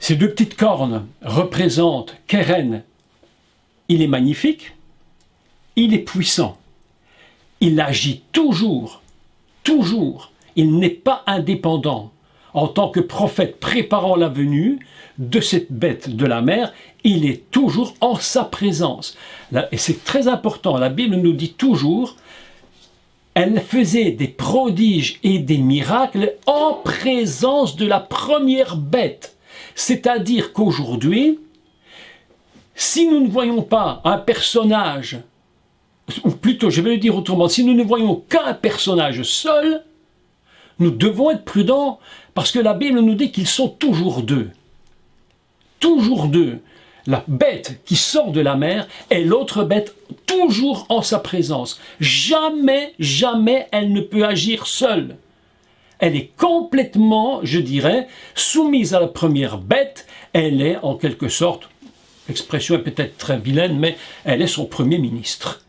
Ces deux petites cornes représentent Keren. Il est magnifique, il est puissant, il agit toujours, toujours, il n'est pas indépendant. En tant que prophète préparant la venue de cette bête de la mer, il est toujours en sa présence. Et c'est très important, la Bible nous dit toujours, elle faisait des prodiges et des miracles en présence de la première bête. C'est-à-dire qu'aujourd'hui, si nous ne voyons pas un personnage, ou plutôt, je vais le dire autrement, si nous ne voyons qu'un personnage seul, nous devons être prudents parce que la Bible nous dit qu'ils sont toujours deux. Toujours deux. La bête qui sort de la mer et l'autre bête toujours en sa présence. Jamais, jamais elle ne peut agir seule. Elle est complètement, je dirais, soumise à la première bête. Elle est en quelque sorte, l'expression est peut-être très vilaine, mais elle est son premier ministre.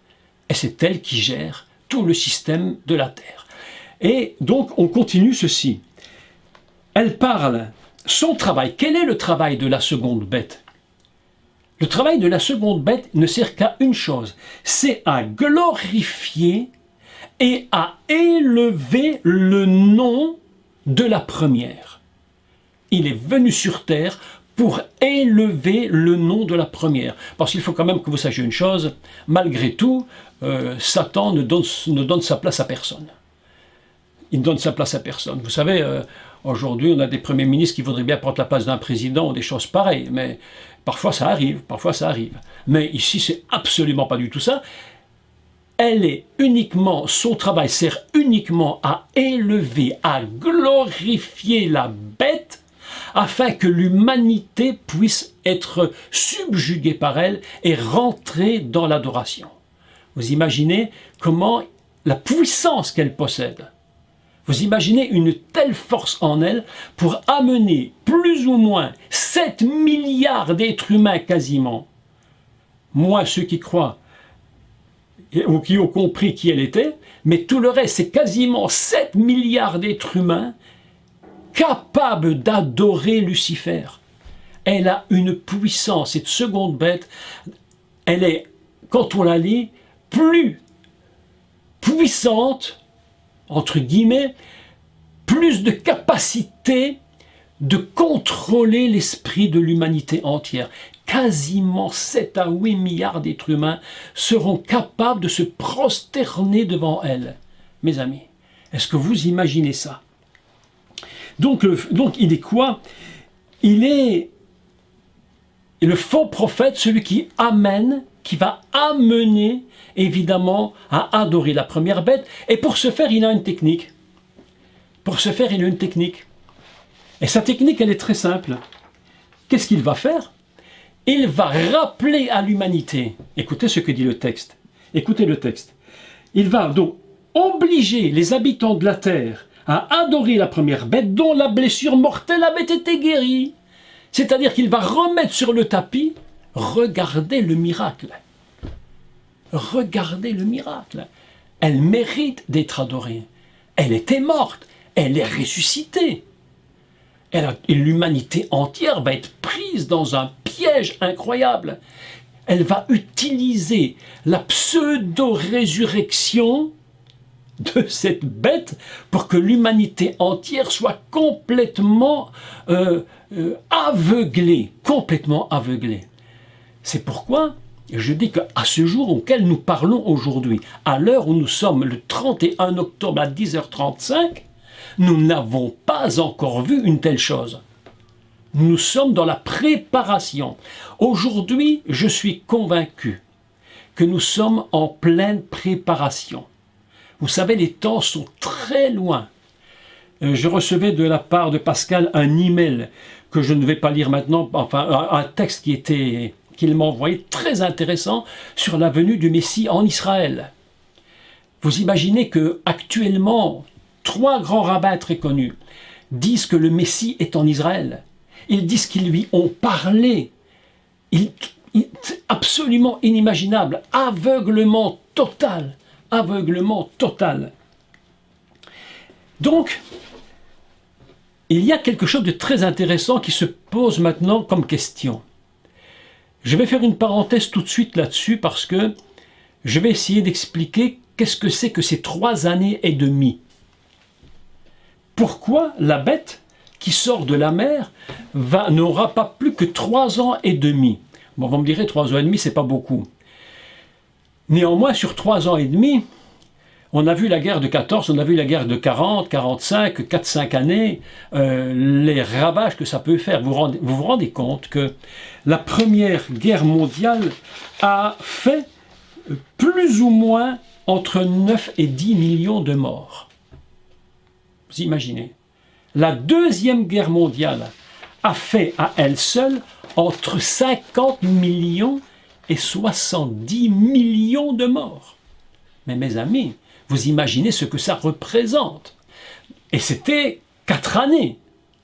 Et c'est elle qui gère tout le système de la terre. Et donc on continue ceci. Elle parle, son travail. Quel est le travail de la seconde bête? Le travail de la seconde bête ne sert qu'à une chose, c'est à glorifier et à élever le nom de la première. Il est venu sur terre pour élever le nom de la première. Parce qu'il faut quand même que vous sachiez une chose, malgré tout, Satan ne donne sa place à personne. Il ne donne sa place à personne. Vous savez, aujourd'hui, on a des premiers ministres qui voudraient bien prendre la place d'un président ou des choses pareilles, mais parfois ça arrive, parfois ça arrive. Mais ici, c'est absolument pas du tout ça. Elle est uniquement, son travail sert uniquement à élever, à glorifier la bête, afin que l'humanité puisse être subjuguée par elle et rentrer dans l'adoration. Vous imaginez comment la puissance qu'elle possède. Vous imaginez une telle force en elle pour amener plus ou moins 7 milliards d'êtres humains quasiment, moins ceux qui croient ou qui ont compris qui elle était, mais tout le reste, c'est quasiment 7 milliards d'êtres humains capables d'adorer Lucifer. Elle a une puissance, cette seconde bête, elle est, quand on la lit, plus puissante, entre guillemets, plus de capacité de contrôler l'esprit de l'humanité entière. Quasiment 7 à 8 milliards d'êtres humains seront capables de se prosterner devant elle. Mes amis, est-ce que vous imaginez ça? Donc il est quoi? Il est le faux prophète, celui qui amène, qui va amener évidemment à adorer la première bête. Et pour ce faire, il a une technique. Pour ce faire, il a une technique. Et sa technique, elle est très simple. Qu'est-ce qu'il va faire? Il va rappeler à l'humanité. Écoutez ce que dit le texte. Écoutez le texte. Il va donc obliger les habitants de la terre à adorer la première bête dont la blessure mortelle avait été guérie. C'est-à-dire qu'il va remettre sur le tapis, regardez le miracle. Regardez le miracle. Elle mérite d'être adorée. Elle était morte, elle est ressuscitée. Et l'humanité entière va être prise dans un piège incroyable. Elle va utiliser la pseudo-résurrection de cette bête pour que l'humanité entière soit complètement aveuglée. Complètement aveuglée. C'est pourquoi je dis qu'à ce jour auquel nous parlons aujourd'hui, à l'heure où nous sommes le 31 octobre à 10h35, nous n'avons pas encore vu une telle chose. Nous sommes dans la préparation. Aujourd'hui, je suis convaincu que nous sommes en pleine préparation. Vous savez, les temps sont très loin. Je recevais de la part de Pascal un email que je ne vais pas lire maintenant, enfin un texte qu'il m'a envoyé très intéressant sur la venue du Messie en Israël. Vous imaginez que actuellement 3 grands rabbins très connus disent que le Messie est en Israël. Ils disent qu'ils lui ont parlé. Absolument inimaginable. Aveuglement total. Aveuglement total. Donc, il y a quelque chose de très intéressant qui se pose maintenant comme question. Je vais faire une parenthèse tout de suite là-dessus parce que je vais essayer d'expliquer qu'est-ce que c'est que ces 3 années et demie. Pourquoi la bête qui sort de la mer n'aura pas plus que 3 ans et demi. Bon, vous me direz, 3 ans et demi, c'est pas beaucoup. Néanmoins, sur 3 ans et demi, on a vu la guerre de 14, on a vu la guerre de 40, 45, 4-5 années, les ravages que ça peut faire. Vous vous rendez compte que la Première Guerre mondiale a fait plus ou moins entre 9 et 10 millions de morts. Vous imaginez? La Deuxième Guerre mondiale a fait à elle seule entre 50 millions et 70 millions de morts. Mais mes amis, vous imaginez ce que ça représente. Et c'était 4 années,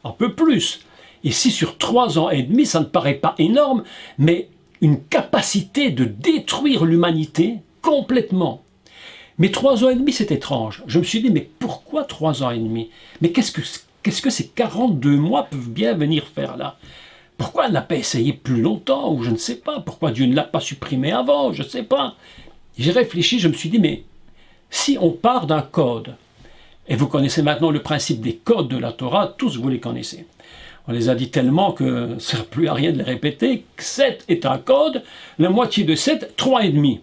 un peu plus. Ici, sur 3 ans et demi, ça ne paraît pas énorme, mais une capacité de détruire l'humanité complètement. Mais 3 ans et demi, c'est étrange. Je me suis dit, mais pourquoi 3 ans et demi? Mais qu'est-ce que ces 42 mois peuvent bien venir faire là? Pourquoi elle n'a pas essayé plus longtemps? Ou je ne sais pas. Pourquoi Dieu ne l'a pas supprimé avant? Je ne sais pas. J'ai réfléchi, je me suis dit, mais si on part d'un code, et vous connaissez maintenant le principe des codes de la Torah, tous vous les connaissez. On les a dit tellement que ça ne sert plus à rien de les répéter. 7 est un code, la moitié de 7, 3,5.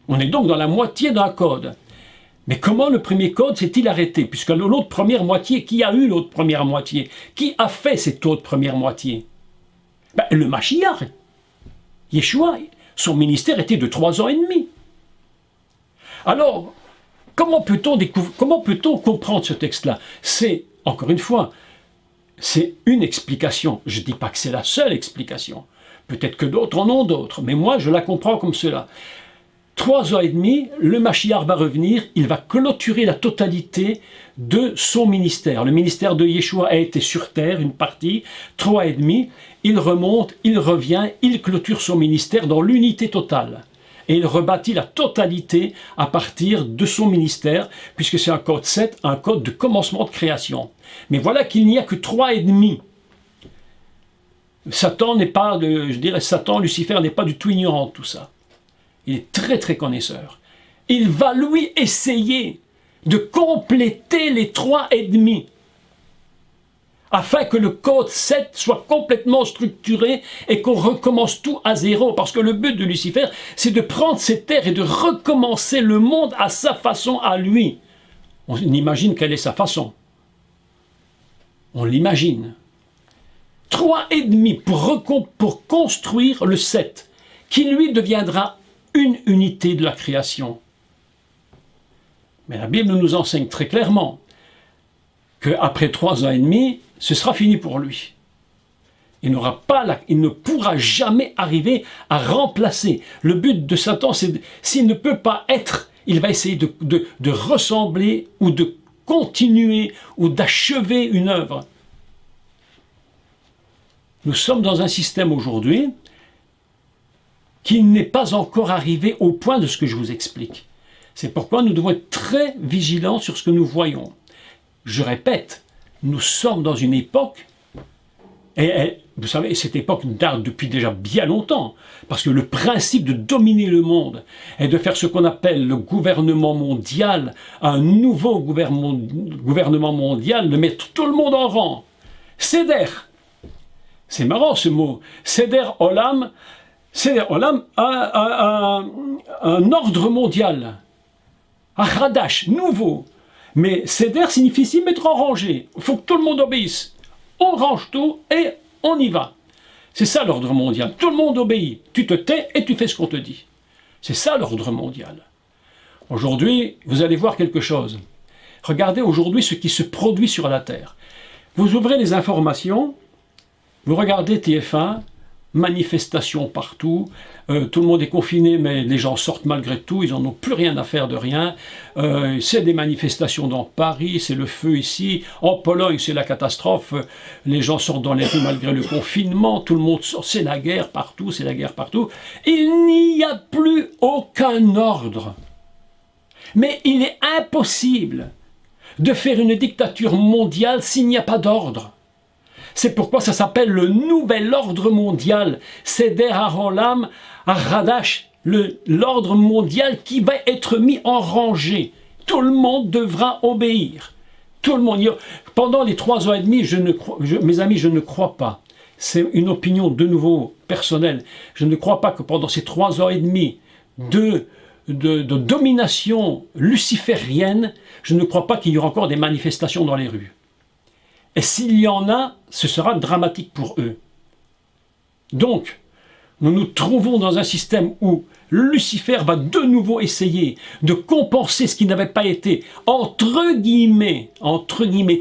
On est donc dans la moitié d'un code. Mais comment le premier code s'est-il arrêté? Puisque l'autre première moitié, qui a eu l'autre première moitié? Qui a fait cette autre première moitié? Le Mashiach, Yeshua, son ministère était de 3 ans et demi. Alors, comment peut-on comprendre ce texte-là? C'est, encore une fois, c'est une explication. Je ne dis pas que c'est la seule explication. Peut-être que d'autres en ont d'autres, mais moi je la comprends comme cela. 3 ans et demi, le Mashiach va revenir, il va clôturer la totalité de son ministère. Le ministère de Yeshua a été sur terre, une partie, 3 ans et demi, il remonte, il revient, il clôture son ministère dans l'unité totale. Et il rebâtit la totalité à partir de son ministère, puisque c'est un code 7, un code de commencement de création. Mais voilà qu'il n'y a que 3 ans et demi. Satan, Lucifer n'est pas du tout ignorant de tout ça. Il est très très connaisseur. Il va lui essayer de compléter les 3 et demi afin que le code 7 soit complètement structuré et qu'on recommence tout à zéro. Parce que le but de Lucifer, c'est de prendre cette terre et de recommencer le monde à sa façon, à lui. On imagine quelle est sa façon. On l'imagine. 3 et demi pour construire le 7, qui lui deviendra une unité de la création. Mais la Bible nous enseigne très clairement qu'après 3 ans et demi, ce sera fini pour lui. Il ne pourra jamais arriver à remplacer. Le but de Satan, c'est s'il ne peut pas être, il va essayer de ressembler ou de continuer ou d'achever une œuvre. Nous sommes dans un système aujourd'hui qui n'est pas encore arrivé au point de ce que je vous explique. C'est pourquoi nous devons être très vigilants sur ce que nous voyons. Je répète, nous sommes dans une époque, et vous savez, cette époque date depuis déjà bien longtemps, parce que le principe de dominer le monde est de faire ce qu'on appelle le gouvernement mondial, un nouveau gouvernement mondial, de mettre tout le monde en rang. Seder, c'est marrant ce mot, Seder Olam a un ordre mondial, un Hadash, nouveau. Mais Seder signifie s'y mettre en rangée. Il faut que tout le monde obéisse. On range tout et on y va. C'est ça l'ordre mondial. Tout le monde obéit. Tu te tais et tu fais ce qu'on te dit. C'est ça l'ordre mondial. Aujourd'hui, vous allez voir quelque chose. Regardez aujourd'hui ce qui se produit sur la Terre. Vous ouvrez les informations, vous regardez TF1, manifestations partout, tout le monde est confiné mais les gens sortent malgré tout, ils n'en ont plus rien à faire de rien, c'est des manifestations dans Paris, c'est le feu ici, en Pologne c'est la catastrophe, les gens sortent dans les rues malgré le confinement, tout le monde sort, c'est la guerre partout, c'est la guerre partout, il n'y a plus aucun ordre, mais il est impossible de faire une dictature mondiale s'il n'y a pas d'ordre. C'est pourquoi ça s'appelle le nouvel ordre mondial. Seder HaOlam HaChadash, l'ordre mondial qui va être mis en rangée. Tout le monde devra obéir. Tout le monde. Pendant les 3 ans et demi, mes amis, je ne crois pas. C'est une opinion de nouveau personnelle. Je ne crois pas que pendant ces 3 ans et demi de domination luciférienne, je ne crois pas qu'il y aura encore des manifestations dans les rues. Et s'il y en a, ce sera dramatique pour eux. Donc, nous nous trouvons dans un système où Lucifer va de nouveau essayer de compenser ce qui n'avait pas été entre guillemets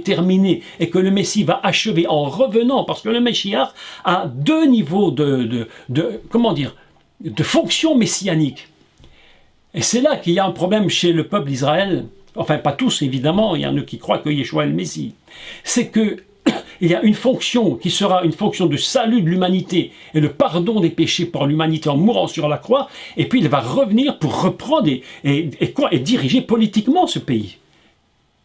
terminé, et que le Messie va achever en revenant, parce que le Meshiach a 2 niveaux de fonction messianique. Et c'est là qu'il y a un problème chez le peuple d'Israël. Enfin, pas tous, évidemment, il y en a qui croient que Yeshua est le Messie. C'est que il y a une fonction qui sera une fonction de salut de l'humanité et le pardon des péchés pour l'humanité en mourant sur la croix, et puis il va revenir pour reprendre et diriger politiquement ce pays.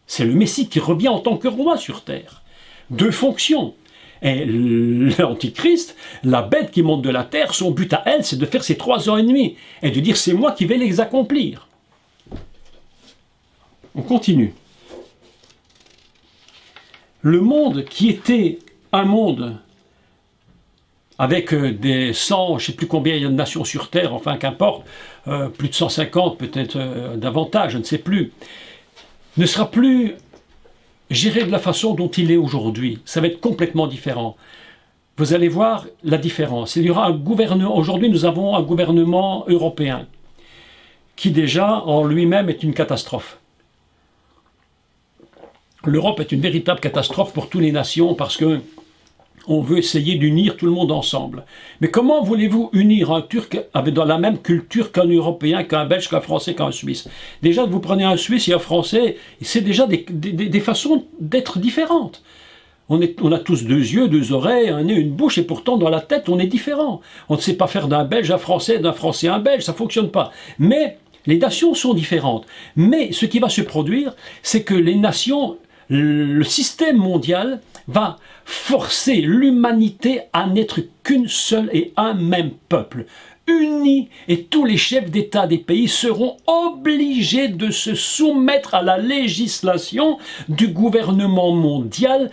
C'est le Messie qui revient en tant que roi sur terre. 2 fonctions. Et l'Antichrist, la bête qui monte de la terre, son but à elle, c'est de faire ses 3 ans et demi et de dire c'est moi qui vais les accomplir. On continue. Le monde qui était un monde avec des 100, je ne sais plus combien il y a de nations sur Terre, enfin qu'importe, plus de 150 peut-être davantage, je ne sais plus, ne sera plus géré de la façon dont il est aujourd'hui. Ça va être complètement différent. Vous allez voir la différence. Il y aura un gouvernement. Aujourd'hui, nous avons un gouvernement européen qui déjà en lui-même est une catastrophe. L'Europe est une véritable catastrophe pour toutes les nations parce que on veut essayer d'unir tout le monde ensemble. Mais comment voulez-vous unir un Turc avec dans la même culture qu'un Européen, qu'un Belge, qu'un Français, qu'un Suisse? Déjà, vous prenez un Suisse et un Français, c'est déjà des façons d'être différentes. On a tous 2 yeux, 2 oreilles, un nez, une bouche, et pourtant dans la tête, on est différent. On ne sait pas faire d'un Belge un Français, d'un Français un Belge, ça ne fonctionne pas. Mais les nations sont différentes. Mais ce qui va se produire, c'est que les nations, le système mondial va forcer l'humanité à n'être qu'une seule et un même peuple, unis, et tous les chefs d'État des pays seront obligés de se soumettre à la législation du gouvernement mondial.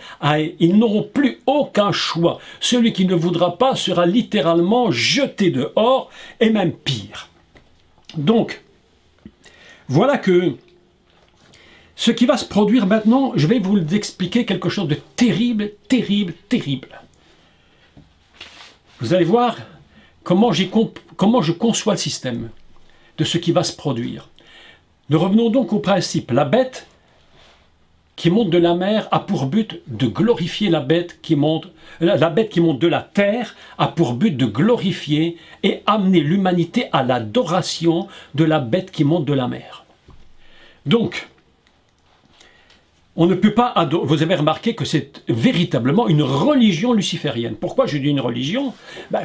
Ils n'auront plus aucun choix. Celui qui ne voudra pas sera littéralement jeté dehors, et même pire. Donc, voilà que ce qui va se produire maintenant, je vais vous expliquer quelque chose de terrible, terrible, terrible. Vous allez voir comment je conçois le système de ce qui va se produire. Nous revenons donc au principe. La bête qui monte de la mer a pour but de glorifier la bête qui monte de la terre a pour but de glorifier et amener l'humanité à l'adoration de la bête qui monte de la mer. Donc, on ne peut pas adorer. Vous avez remarqué que c'est véritablement une religion luciférienne. Pourquoi je dis une religion?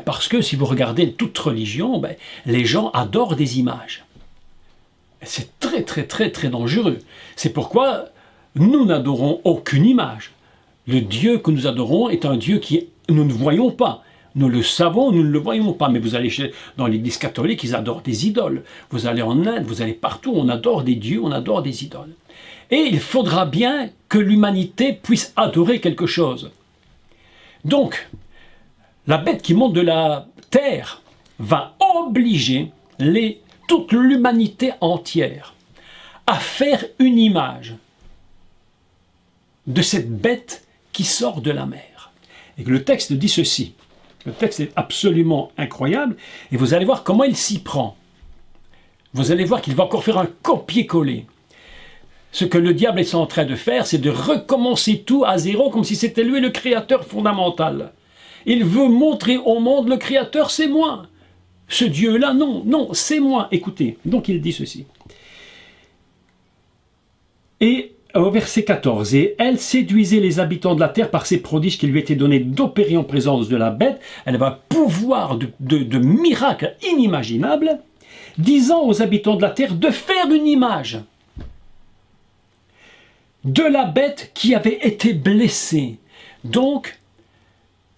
Parce que si vous regardez toute religion, les gens adorent des images. C'est très très très très dangereux. C'est pourquoi nous n'adorons aucune image. Le Dieu que nous adorons est un Dieu qui nous ne voyons pas. Nous le savons, nous ne le voyons pas. Mais vous allez dans l'église catholique, ils adorent des idoles. Vous allez en Inde, vous allez partout, on adore des dieux, on adore des idoles. Et il faudra bien que l'humanité puisse adorer quelque chose. Donc, la bête qui monte de la terre va obliger toute l'humanité entière à faire une image de cette bête qui sort de la mer. Et que le texte dit ceci. Le texte est absolument incroyable, et vous allez voir comment il s'y prend. Vous allez voir qu'il va encore faire un copier-coller. Ce que le diable est en train de faire, c'est de recommencer tout à zéro, comme si c'était lui le créateur fondamental. Il veut montrer au monde, le créateur, c'est moi. Ce Dieu-là, non, c'est moi. Écoutez, donc il dit ceci. Et au verset 14, « Et elle séduisait les habitants de la terre par ses prodiges qui lui étaient donnés d'opérer en présence de la bête. » Elle va pouvoir de miracles inimaginables, disant aux habitants de la terre de faire une image. de la bête qui avait été blessée. Donc,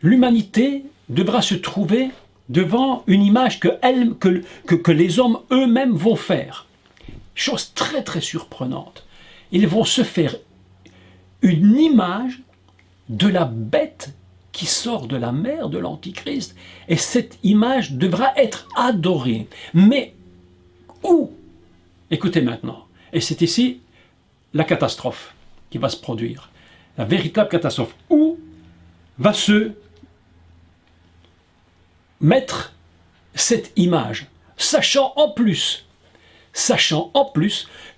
l'humanité devra se trouver devant une image que les hommes eux-mêmes vont faire. Chose très très surprenante. Ils vont se faire une image de la bête qui sort de la mer de l'Antichrist. Et cette image devra être adorée. Mais où? Écoutez maintenant. Et c'est ici la catastrophe qui va se produire. La véritable catastrophe. Où va se mettre cette image, sachant en plus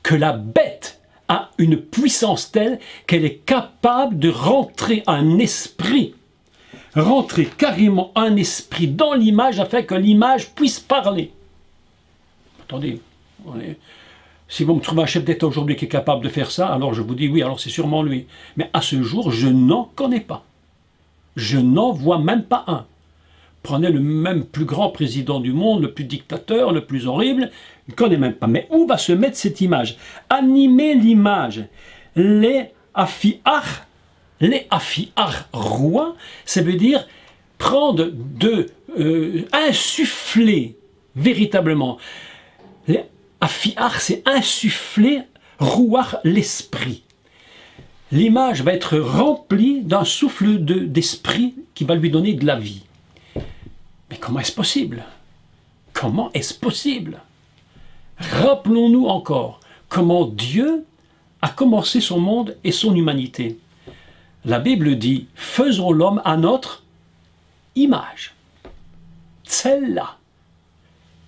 que la bête a une puissance telle qu'elle est capable de rentrer carrément un esprit dans l'image afin que l'image puisse parler. Attendez, si vous me trouvez un chef d'État aujourd'hui qui est capable de faire ça, alors je vous dis oui, alors c'est sûrement lui. Mais à ce jour, je n'en connais pas. Je n'en vois même pas un. Prenez le même plus grand président du monde, le plus dictateur, le plus horrible, il ne connaît même pas. Mais où va se mettre cette image? Animer l'image. Les afiar roi, ça veut dire prendre insuffler véritablement. Les afiar, c'est insuffler, rouar, l'esprit. L'image va être remplie d'un souffle d'esprit qui va lui donner de la vie. Mais comment est-ce possible? Comment est-ce possible? Rappelons-nous encore comment Dieu a commencé son monde et son humanité. La Bible dit « Faisons l'homme à notre image ». Celle-là,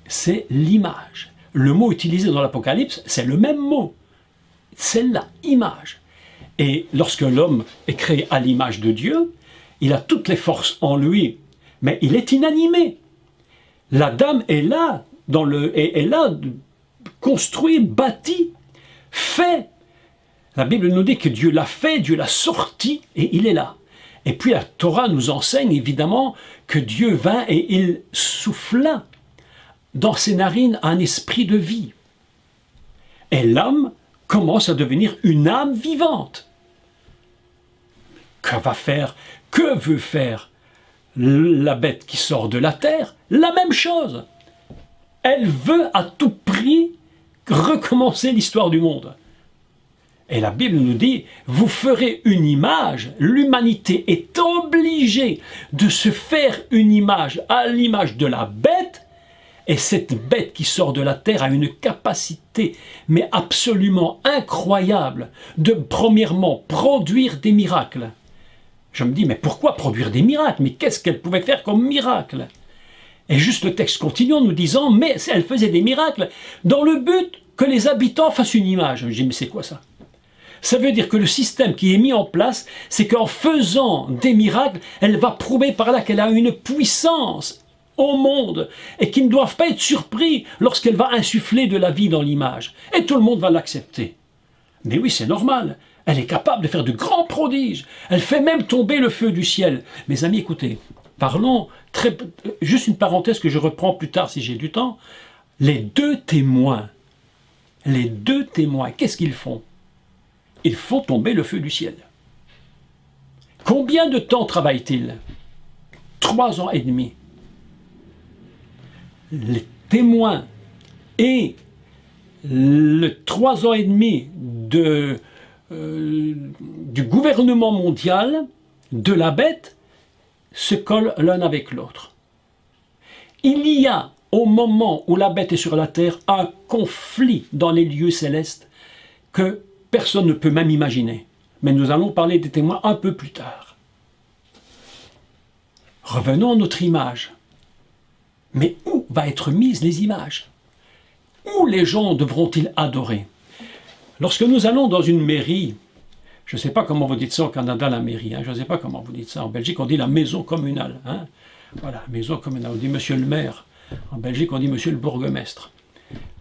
c'est l'image. Le mot utilisé dans l'Apocalypse, c'est le même mot. Celle-là, image. Et lorsque l'homme est créé à l'image de Dieu, il a toutes les forces en lui, mais il est inanimé. L'Adam est là, construit, bâti, fait. La Bible nous dit que Dieu l'a fait, Dieu l'a sorti, et il est là. Et puis la Torah nous enseigne évidemment que Dieu vint et il souffla dans ses narines un esprit de vie. Et l'âme commence à devenir une âme vivante. Que veut faire la bête qui sort de la terre? La même chose. Elle veut à tout prix recommencer l'histoire du monde. Et la Bible nous dit, vous ferez une image. L'humanité est obligée de se faire une image à l'image de la bête. Et cette bête qui sort de la terre a une capacité, mais absolument incroyable, de premièrement produire des miracles. Je me dis, mais pourquoi produire des miracles? Mais qu'est-ce qu'elle pouvait faire comme miracle? Et juste le texte continue en nous disant, mais elle faisait des miracles dans le but que les habitants fassent une image. Je me dis, mais c'est quoi ça? Ça veut dire que le système qui est mis en place, c'est qu'en faisant des miracles, elle va prouver par là qu'elle a une puissance au monde et qu'ils ne doivent pas être surpris lorsqu'elle va insuffler de la vie dans l'image. Et tout le monde va l'accepter. Mais oui, c'est normal. Elle est capable de faire de grands prodiges. Elle fait même tomber le feu du ciel. Mes amis, écoutez, parlons, juste une parenthèse que je reprends plus tard si j'ai du temps. Les deux témoins, qu'est-ce qu'ils font? Ils font tomber le feu du ciel. Combien de temps travaillent-ils? 3 ans et demi. Les témoins et le 3 ans et demi du gouvernement mondial de la bête se collent l'un avec l'autre. Il y a, au moment où la bête est sur la terre, un conflit dans les lieux célestes que personne ne peut même imaginer. Mais nous allons parler des témoins un peu plus tard. Revenons à notre image. Mais où va être mise les images? Où les gens devront-ils adorer? Lorsque nous allons dans une mairie, je ne sais pas comment vous dites ça au Canada, la mairie, je ne sais pas comment vous dites ça. En Belgique, on dit la maison communale. Voilà, maison communale. On dit monsieur le maire. En Belgique, on dit monsieur le bourgmestre.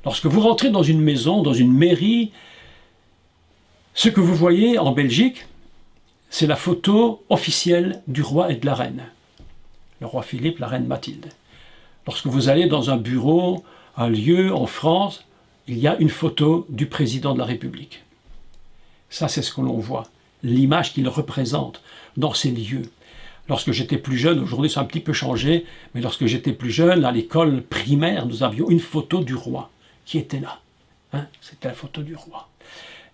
Lorsque vous rentrez dans une maison, dans une mairie, ce que vous voyez en Belgique, c'est la photo officielle du roi et de la reine. Le roi Philippe, la reine Mathilde. Lorsque vous allez dans un bureau, un lieu en France, il y a une photo du président de la République. Ça, c'est ce que l'on voit, l'image qu'il représente dans ces lieux. Lorsque j'étais plus jeune, aujourd'hui ça a un petit peu changé, mais lorsque j'étais plus jeune, à l'école primaire, nous avions une photo du roi qui était là. Hein, c'était la photo du roi.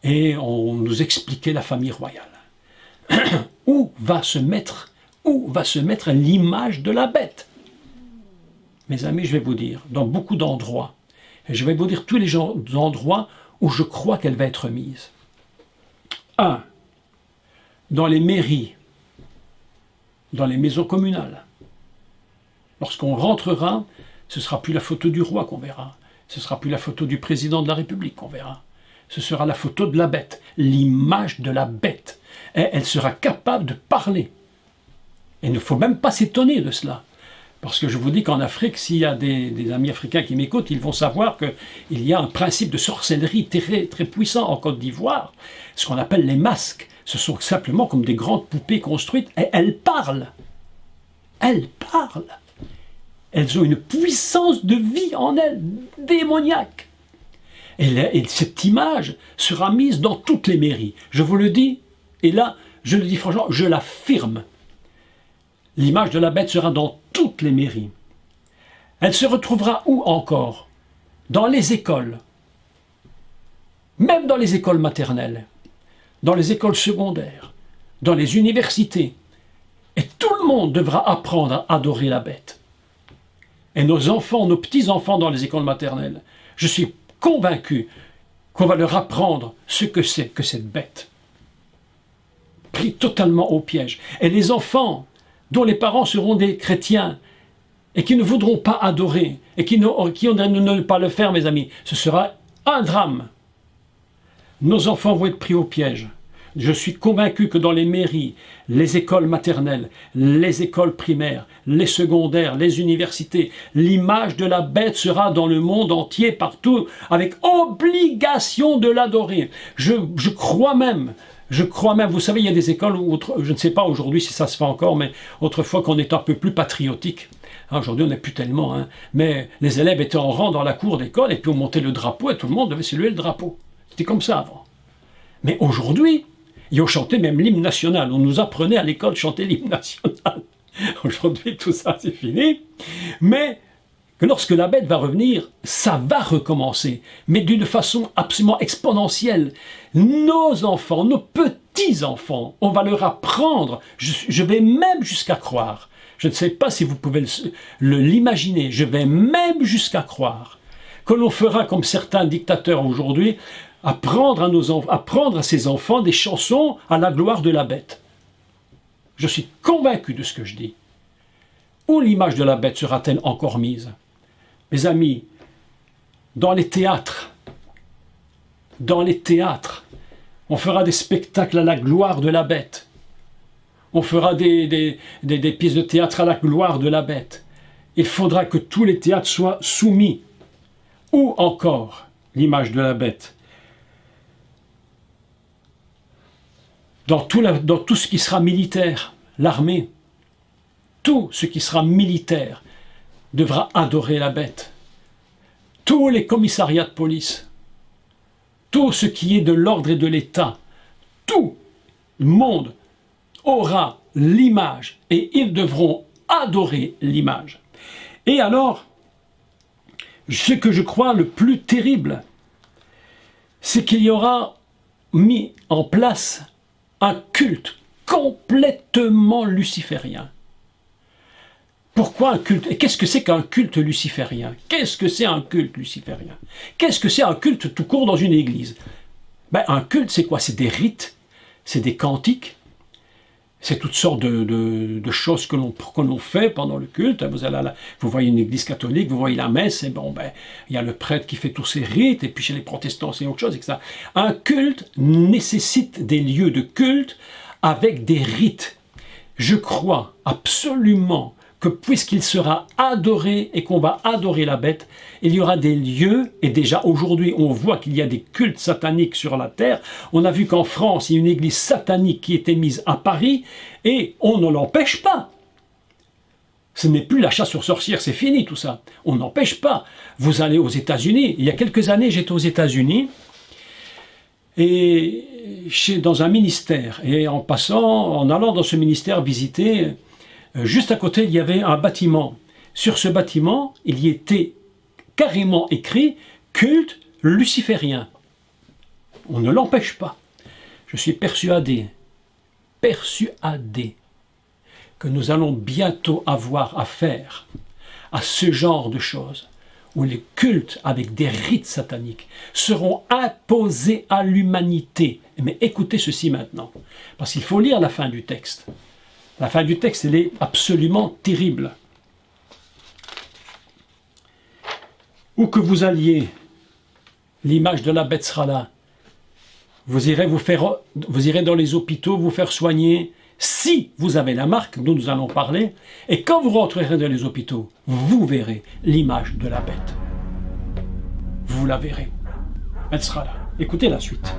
Et on nous expliquait la famille royale. Où va se mettre l'image de la bête? Mes amis, je vais vous dire, dans beaucoup d'endroits, et je vais vous dire tous les endroits où je crois qu'elle va être mise. 1. Dans les mairies, dans les maisons communales. Lorsqu'on rentrera, ce ne sera plus la photo du roi qu'on verra, ce ne sera plus la photo du président de la République qu'on verra, ce sera la photo de la bête, l'image de la bête. Et elle sera capable de parler. Et il ne faut même pas s'étonner de cela. Parce que je vous dis qu'en Afrique, s'il y a des amis africains qui m'écoutent, ils vont savoir qu'il y a un principe de sorcellerie très, très puissant en Côte d'Ivoire, ce qu'on appelle les masques. Ce sont simplement comme des grandes poupées construites, et elles parlent. Elles parlent. Elles ont une puissance de vie en elles, démoniaque. Et cette image sera mise dans toutes les mairies. Je vous le dis, et là, je le dis franchement, je l'affirme. L'image de la bête sera dans toutes les mairies. Elle se retrouvera où encore? Dans les écoles. Même dans les écoles maternelles. Dans les écoles secondaires. Dans les universités. Et tout le monde devra apprendre à adorer la bête. Et nos enfants, nos petits-enfants dans les écoles maternelles, je suis convaincu qu'on va leur apprendre ce que c'est que cette bête. Pris totalement au piège. Et les enfants dont les parents seront des chrétiens et qui ne voudront pas adorer et qui ne pas le faire, mes amis, ce sera un drame. Nos enfants vont être pris au piège. Je suis convaincu que dans les mairies, les écoles maternelles, les écoles primaires, les secondaires, les universités, l'image de la bête sera dans le monde entier, partout, avec obligation de l'adorer. Je crois même, vous savez, il y a des écoles où, je ne sais pas aujourd'hui si ça se fait encore, mais autrefois qu'on est un peu plus patriotique. Aujourd'hui, on n'est plus tellement, mais les élèves étaient en rang dans la cour d'école et puis on montait le drapeau et tout le monde devait saluer le drapeau. C'était comme ça avant. Mais aujourd'hui, ils ont chanté même l'hymne national. On nous apprenait à l'école de chanter l'hymne national. Aujourd'hui, tout ça, c'est fini. Mais que lorsque la bête va revenir, ça va recommencer. Mais d'une façon absolument exponentielle. Nos enfants, nos petits-enfants, on va leur apprendre. Je vais même jusqu'à croire. Je ne sais pas si vous pouvez l'imaginer. Je vais même jusqu'à croire que l'on fera comme certains dictateurs aujourd'hui, apprendre à ses enfants des chansons à la gloire de la bête. Je suis convaincu de ce que je dis. Où l'image de la bête sera-t-elle encore mise? Mes amis, dans les théâtres, on fera des spectacles à la gloire de la bête. On fera des pièces de théâtre à la gloire de la bête. Il faudra que tous les théâtres soient soumis. Ou encore l'image de la bête? Dans tout ce qui sera militaire, l'armée, tout ce qui sera militaire devra adorer la bête. Tous les commissariats de police, tout ce qui est de l'ordre et de l'État, tout le monde aura l'image et ils devront adorer l'image. Et alors, ce que je crois le plus terrible, c'est qu'il y aura mis en place un culte complètement luciférien. Pourquoi un culte? Et qu'est-ce que c'est qu'un culte luciférien? Qu'est-ce que c'est un culte luciférien? Qu'est-ce que c'est un culte tout court dans une église? Un culte, c'est quoi? C'est des rites, c'est des cantiques, c'est toutes sortes de choses que l'on fait pendant le culte. Vous voyez une église catholique, vous voyez la messe, et il y a le prêtre qui fait tous ses rites, et puis chez les protestants, c'est autre chose, etc. Un culte nécessite des lieux de culte avec des rites. Je crois absolument que puisqu'il sera adoré et qu'on va adorer la bête, il y aura des lieux, et déjà aujourd'hui on voit qu'il y a des cultes sataniques sur la terre. On a vu qu'en France, il y a une église satanique qui était mise à Paris, et on ne l'empêche pas. Ce n'est plus la chasse aux sorcières, c'est fini tout ça. On n'empêche pas. Vous allez aux États-Unis, il y a quelques années j'étais aux États-Unis, et dans un ministère. Et en allant dans ce ministère visiter, juste à côté, il y avait un bâtiment. Sur ce bâtiment, il y était carrément écrit « culte luciférien ». On ne l'empêche pas. Je suis persuadé que nous allons bientôt avoir affaire à ce genre de choses, où les cultes avec des rites sataniques seront imposés à l'humanité. Mais écoutez ceci maintenant, parce qu'il faut lire la fin du texte. La fin du texte, elle est absolument terrible. Où que vous alliez, l'image de la bête sera là. Vous irez dans les hôpitaux, vous faire soigner, si vous avez la marque dont nous allons parler, et quand vous rentrerez dans les hôpitaux, vous verrez l'image de la bête. Vous la verrez. Elle sera là. Écoutez la suite.